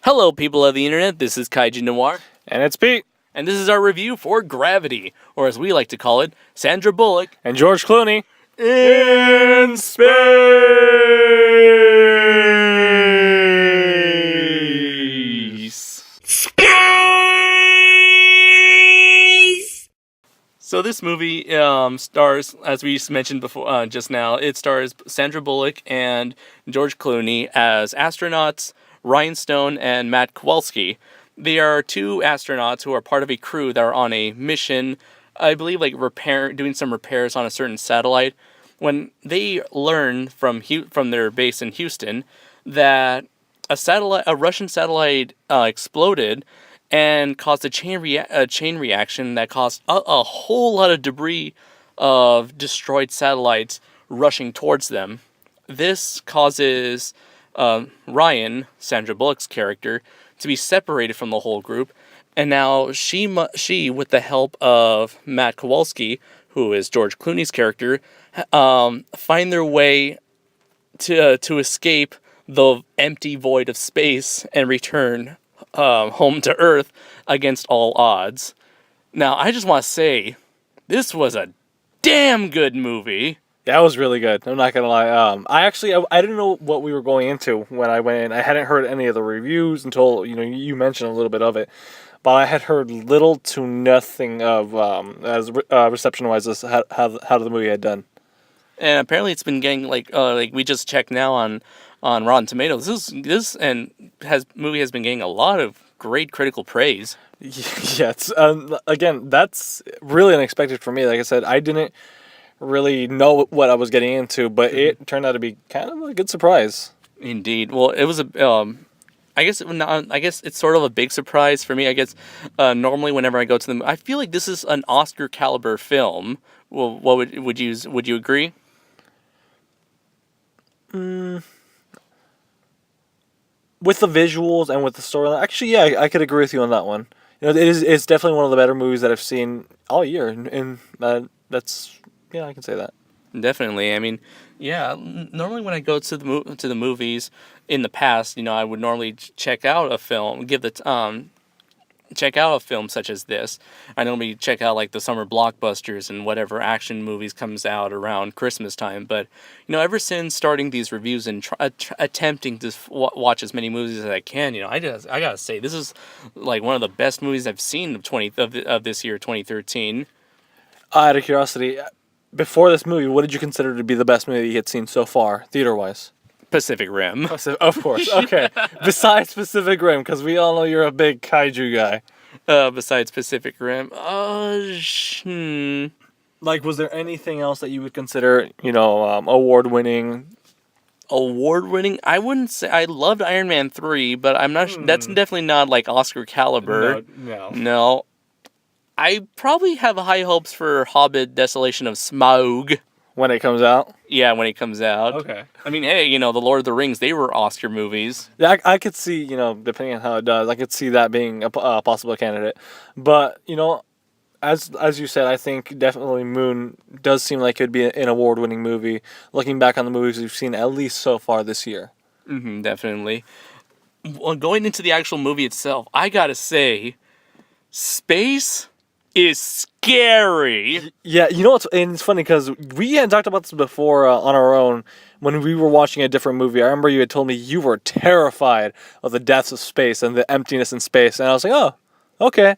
Hello, people of the internet. This is Kaiji Noir, And it's Pete. and this is our review for Gravity, or as we like to call it, Sandra Bullock And George Clooney. in space. So this movie stars, as we mentioned before, just now, it stars Sandra Bullock and George Clooney as astronauts Ryan Stone and Matt Kowalski. They are two astronauts who are part of a crew that are on a mission, I believe, like doing some repairs on a certain satellite. When they learn from their base in Houston that a Russian satellite exploded and caused a chain reaction that caused a whole lot of debris of destroyed satellites rushing towards them. This causes Ryan, Sandra Bullock's character, to be separated from the whole group, and now she, with the help of Matt Kowalski, who is George Clooney's character, find their way to escape the empty void of space and return home to Earth against all odds. Now, I just want to say, this was a damn good movie. That was really good. I'm not gonna lie. I didn't know what we were going into when I went in. I hadn't heard any of the reviews until you mentioned a little bit of it, but I had heard little to nothing of as reception wise as how the movie had done. And apparently, it's been getting like we just checked now on Rotten Tomatoes. Movie has been getting a lot of great critical praise. Yeah, it's, again, that's really unexpected for me. Like I said, I didn't really know what I was getting into, but it turned out to be kind of a good surprise. Indeed. Well, it was I guess it's sort of a big surprise for me. I guess normally whenever I go to I feel like this is an Oscar caliber film. Well, would you agree? With the visuals and with the storyline, actually, yeah, I could agree with you on that one. It's definitely one of the better movies that I've seen all year, and that's, yeah, I can say that. Definitely. I mean, yeah. Normally, when I go to the movies in the past, I would normally check out a film, check out a film such as this. I normally check out like the summer blockbusters and whatever action movies comes out around Christmas time. But ever since starting these reviews and attempting to watch as many movies as I can, I gotta say this is like one of the best movies I've seen of this year, 2013. Out of curiosity, before this movie, what did you consider to be the best movie you had seen so far, theater-wise? Pacific Rim. Of course. Okay. Besides Pacific Rim, because we all know you're a big kaiju guy. Besides Pacific Rim, Like, was there anything else that you would consider, award-winning? Award-winning? I wouldn't say. I loved Iron Man 3, but I'm not. That's definitely not like Oscar caliber. No. I probably have high hopes for Hobbit: Desolation of Smaug. When it comes out? Yeah, when it comes out. Okay. I mean, hey, the Lord of the Rings, they were Oscar movies. Yeah, I could see, depending on how it does, I could see that being a possible candidate. But, as you said, I think definitely Moon does seem like it would be an award-winning movie, looking back on the movies we've seen at least so far this year. Mm-hmm, definitely. Well, going into the actual movie itself, I gotta say, space is scary. Yeah, and it's funny because we had talked about this before on our own when we were watching a different movie. I remember you had told me you were terrified of the depths of space and the emptiness in space, and I was like, oh, okay.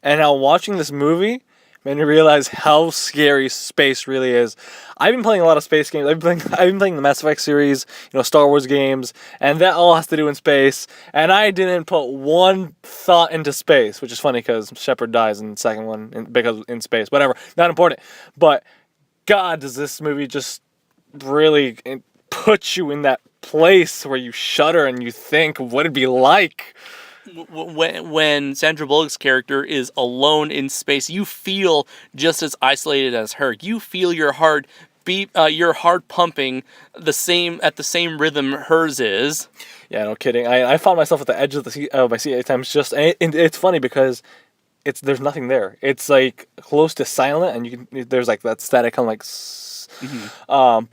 And now watching this movie made me realize how scary space really is. I've been playing a lot of space games. I've been playing the Mass Effect series, Star Wars games, and that all has to do in space. And I didn't put one thought into space, which is funny because Shepard dies in the second one because in space. Whatever, not important. But God, does this movie just really put you in that place where you shudder and you think, what it'd be like? When Sandra Bullock's character is alone in space, you feel just as isolated as her. You feel your heart pumping at the same rhythm hers is. Yeah, no kidding. I found myself at the edge of my seat at times. And it's funny because there's nothing there. It's like close to silent, and there's like that static kind of like.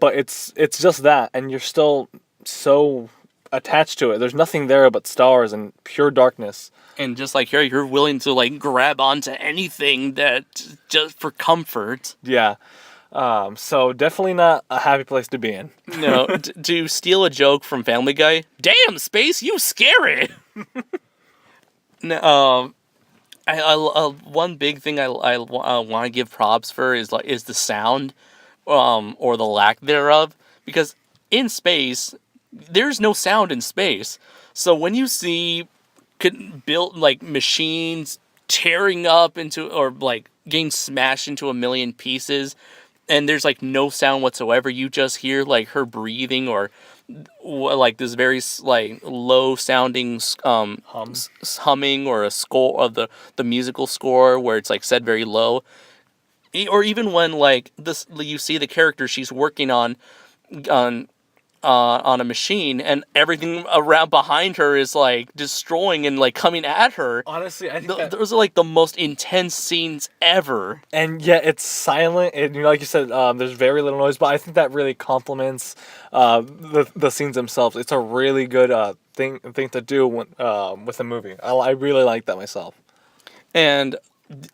But it's just that, and you're still so attached to it. There's nothing there but stars and pure darkness. And just like here, you're willing to like grab onto anything that just for comfort. Yeah. So definitely not a happy place to be in. No, to steal a joke from Family Guy. Damn, Space, you scary. No, one big thing I want to give props for is the sound, or the lack thereof, because in space there's no sound in space. So when you see built like machines tearing up into or like getting smashed into a million pieces, and there's like no sound whatsoever, you just hear like her breathing or like this very like low sounding humming or a score of the musical score where it's like said very low, or even when like this you see the character she's working on on a machine and everything around behind her is like destroying and like coming at her. Honestly, I think those are like the most intense scenes ever. And yet it's silent, and like you said, there's very little noise. But I think that really complements the scenes themselves. It's a really good thing to do with a movie. I really like that myself. And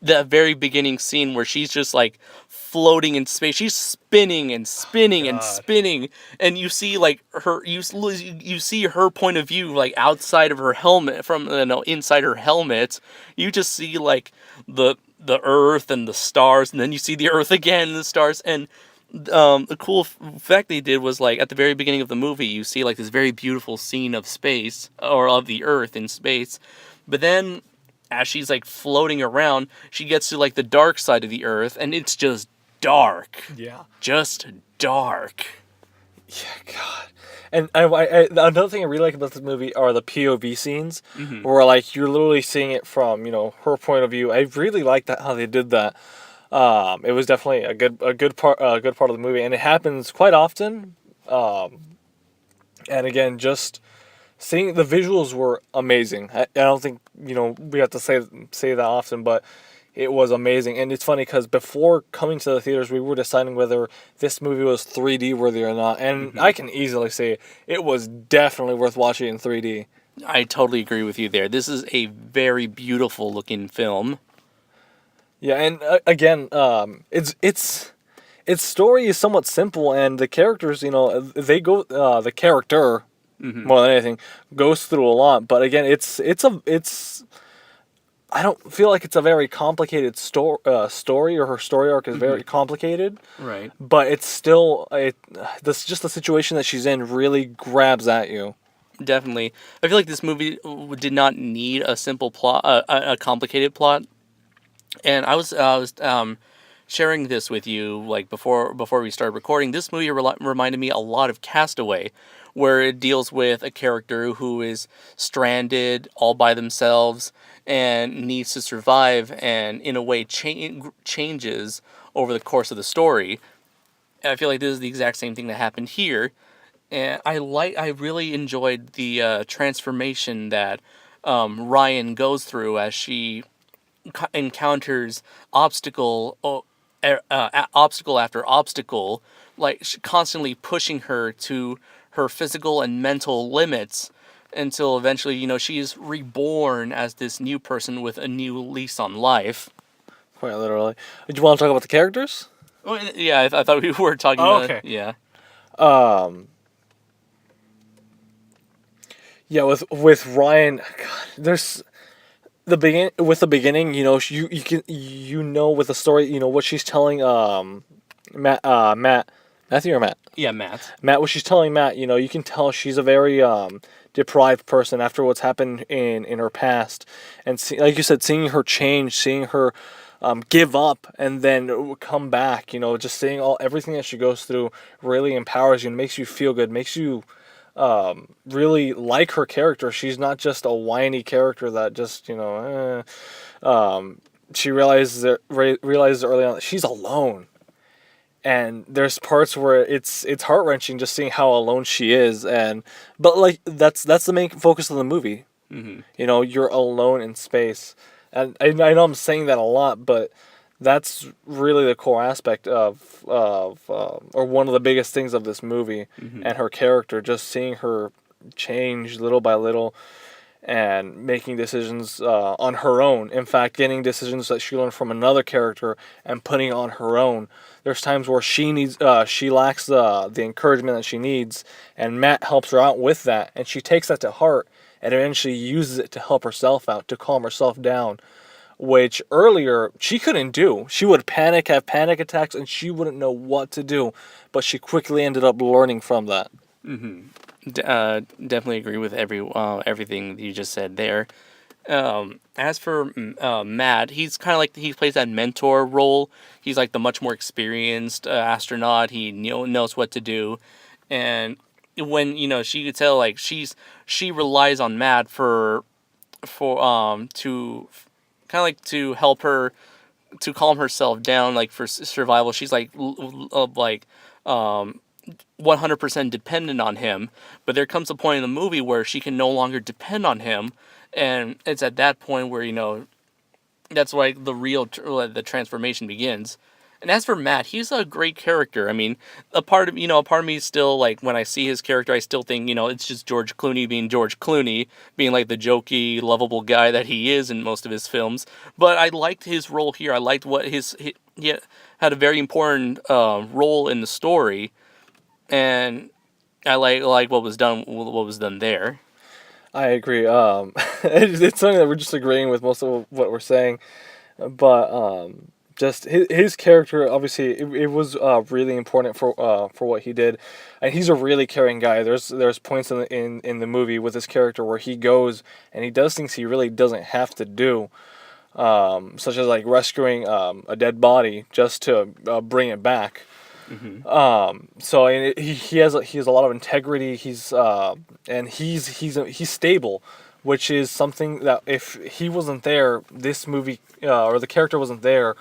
that very beginning scene where she's just like floating in space, she's spinning and spinning and spinning, and you see like her, you see her point of view like outside of her helmet, from inside her helmet. You just see like the Earth and the stars, and then you see the Earth again and the stars. And the cool fact they did was like at the very beginning of the movie, you see like this very beautiful scene of space or of the Earth in space, but then as she's like floating around, she gets to like the dark side of the Earth, and it's just dark. Yeah. Just dark. Yeah, God. And another thing I really like about this movie are the POV scenes, where like you're literally seeing it from her point of view. I really like that how they did that. It was definitely a good part of the movie, and it happens quite often. And again, just seeing the visuals were amazing. I don't think we have to say that often, but it was amazing. And it's funny because before coming to the theaters, we were deciding whether this movie was 3D worthy or not. And I can easily say it was definitely worth watching in 3D. I totally agree with you there. This is a very beautiful looking film. Yeah, and again, its story is somewhat simple, and the characters, they go the character more than anything goes through a lot. But again, it's I don't feel like it's a very complicated story, or her story arc is very complicated. Right. But it's still just the situation that she's in really grabs at you. Definitely. I feel like this movie did not need a simple plot, a complicated plot. And I was sharing this with you like before we started recording. This movie reminded me a lot of Castaway, where it deals with a character who is stranded all by themselves and needs to survive, and in a way changes over the course of the story. And I feel like this is the exact same thing that happened here, and I really enjoyed the transformation that Ryan goes through as she encounters obstacle after obstacle, like constantly pushing her to her physical and mental limits, until eventually, she's reborn as this new person with a new lease on life. Quite literally. Did you want to talk about the characters? Well, yeah, I thought we were talking about... Okay. Yeah. Yeah, with Ryan, God, there's... the beginning, you can with the story, what she's telling Matthew or Matt? Yeah, Matt. Matt, what she's telling Matt, you can tell she's a very deprived person after what's happened in her past, and like you said, seeing her change, seeing her give up and then come back, just seeing everything that she goes through really empowers you and makes you feel good, makes you really like her character. She's not just a whiny character that just she realizes early on that she's alone, and there's parts where it's heart-wrenching just seeing how alone she is, but like that's the main focus of the movie. You're alone in space, and I know I'm saying that a lot, but that's really the core aspect of or one of the biggest things of this movie, and her character, just seeing her change little by little and making decisions on her own. In fact, getting decisions that she learned from another character and putting it on her own. There's times where she lacks the encouragement that she needs, and Matt helps her out with that, and she takes that to heart and eventually uses it to help herself out, to calm herself down, which earlier she couldn't do. She would panic, have panic attacks, and she wouldn't know what to do, but she quickly ended up learning from that. Definitely agree with everything you just said there. As for Matt, he's kind of like he plays that mentor role. He's like the much more experienced astronaut. He knows what to do, and when she could tell like she relies on Matt for to kind of like to help her to calm herself down like for survival. She's like 100% dependent on him, but there comes a point in the movie where she can no longer depend on him, and it's at that point where that's why the real the transformation begins. And as for Matt, he's a great character. I mean, a part of me still like when I see his character, I still think it's just George Clooney being George Clooney, being like the jokey, lovable guy that he is in most of his films. But I liked his role here. I liked what he had a very important role in the story, and I like what was done there. I agree. It's something that we're just agreeing with most of what we're saying, but just his character, obviously, it was really important for what he did, and he's a really caring guy. There's points in the movie with his character where he goes and he does things he really doesn't have to do, such as like rescuing a dead body just to bring it back. So and he has a lot of integrity. He's stable, which is something that if he wasn't there, this movie or the character wasn't there,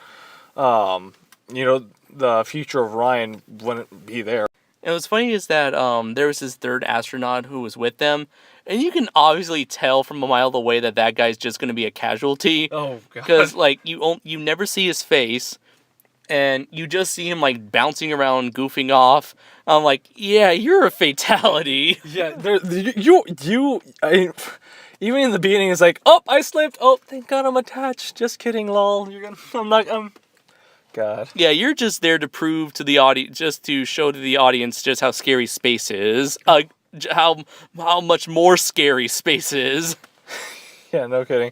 the future of Ryan wouldn't be there. And what's funny is that there was this third astronaut who was with them, and you can obviously tell from a mile away that guy's just going to be a casualty. Oh god! Because like you never see his face, and you just see him like bouncing around, goofing off. I'm like, yeah, you're a fatality. Yeah, even in the beginning, it's like, oh, I slipped. Oh, thank God I'm attached. Just kidding, lol. God. Yeah, you're just there to prove to the audience, just to show to the audience just how scary space is. How much more scary space is. Yeah, no kidding.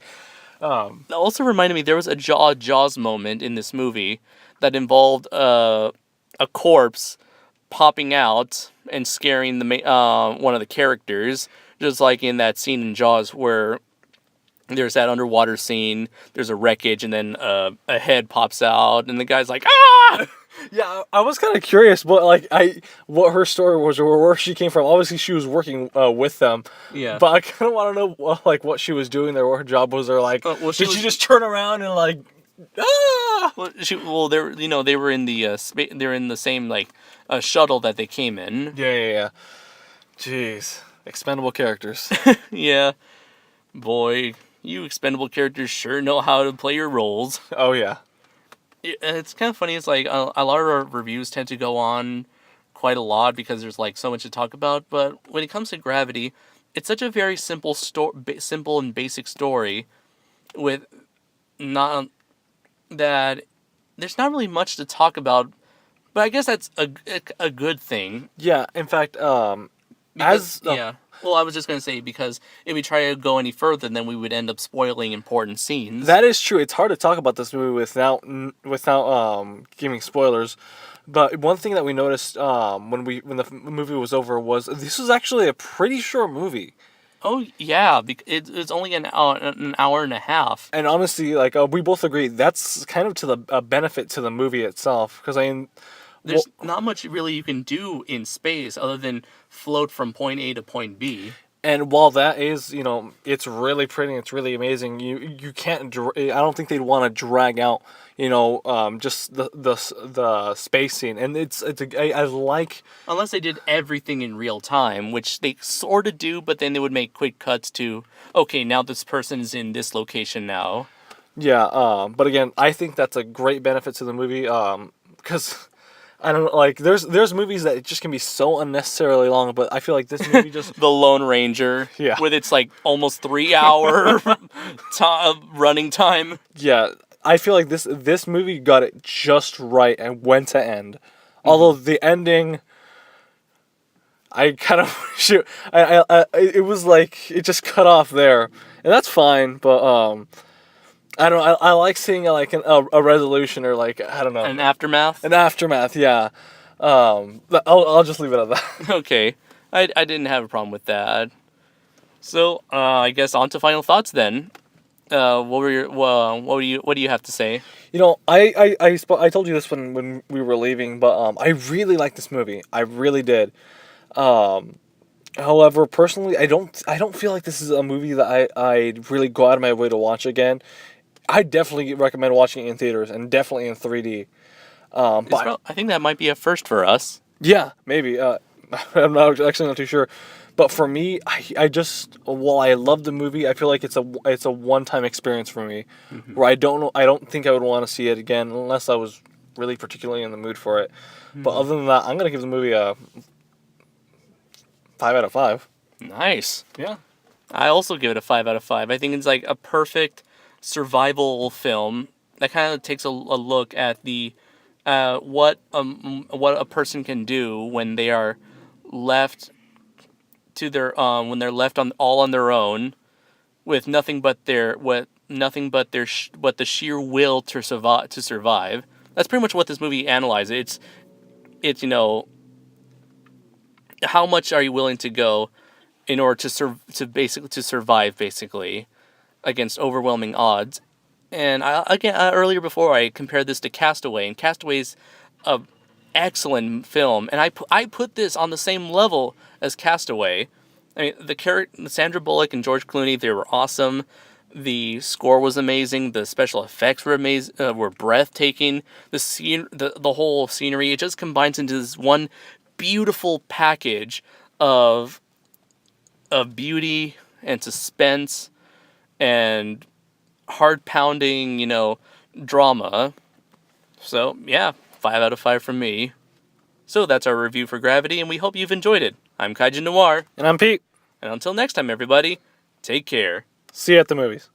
That also reminded me there was a Jaws moment in this movie that involved a corpse popping out and scaring one of the characters, just like in that scene in Jaws where there's that underwater scene, there's a wreckage, and then a head pops out, and the guy's like, ah! Yeah, I was kind of curious what her story was or where she came from. Obviously, she was working with them. Yeah. But I kind of want to know what she was doing there, what her job was. Or did she just turn around and ah? Well, they were in the they're in the same shuttle that they came in. Yeah. Jeez, expendable characters. Yeah, boy, you expendable characters sure know how to play your roles. Oh yeah. It's kind of funny. It's like a lot of our reviews tend to go on quite a lot because there's like so much to talk about. But when it comes to Gravity, it's such a very simple simple and basic story, with not that there's not really much to talk about. But I guess that's a good thing. Yeah. In fact, yeah. Well, I was just going to say, because if we try to go any further, then we would end up spoiling important scenes. That is true. It's hard to talk about this movie without giving spoilers. But one thing that we noticed when the movie was over was this was actually a pretty short movie. Oh yeah, it's only an hour and a half. And honestly, we both agree that's kind of to the benefit to the movie itself, because there's not much really you can do in space other than float from point A to point B. And while that is, it's really pretty, it's really amazing. You can't. I don't think they'd want to drag out, just the space scene. And I like, unless they did everything in real time, which they sort of do, but then they would make quick cuts to, okay, now this person is in this location now. Yeah. But again, I think that's a great benefit to the movie. Because I don't know, like there's movies that just can be so unnecessarily long, but I feel like this movie just The Lone Ranger, Yeah. with its like almost 3 hour running time. yeah, I feel like this movie got it just right and when to end. Although the ending, I kind of shoot, it was like it just cut off there, and that's fine. But I don't know, I like seeing like a resolution or like I don't know An aftermath. an aftermath. Yeah, but I'll just leave it at that. Okay, I didn't have a problem with that. So I guess on to final thoughts then. What were your what do you have to say? You know, I told you this when we were leaving, but I really liked this movie. I really did. However, personally, I don't feel like this is a movie that I really go out of my way to watch again. I definitely recommend watching it in theaters and definitely in 3D. But I think that might be a first for us. yeah, maybe. I'm not actually not too sure. But for me, I just while I love the movie, I feel like it's a one-time experience for me, where I don't think I would want to see it again unless I was really particularly in the mood for it. But other than that, I'm gonna give the movie a 5 out of 5. Nice. Yeah. I also give it a 5 out of 5. I think it's like a perfect survival film that kind of takes a look at the what a person can do when they are left to their when they're left on their own with nothing but what the sheer will to survive. That's pretty much what this movie analyzes. It's how much are you willing to go in order to survive basically against overwhelming odds. And earlier before I compared this to Castaway, and Castaway's a excellent film, and I put this on the same level as Castaway. I mean, the Sandra Bullock and George Clooney, they were awesome. The score was amazing. The special effects were amazing, were breathtaking. The whole scenery, it just combines into this one beautiful package of beauty and suspense and hard pounding, drama. So yeah, 5 out of 5 from me. So that's our review for Gravity, and we hope you've enjoyed it. I'm Kaijin Noir, And I'm Pete. and until next time, everybody, take care. See you at the movies.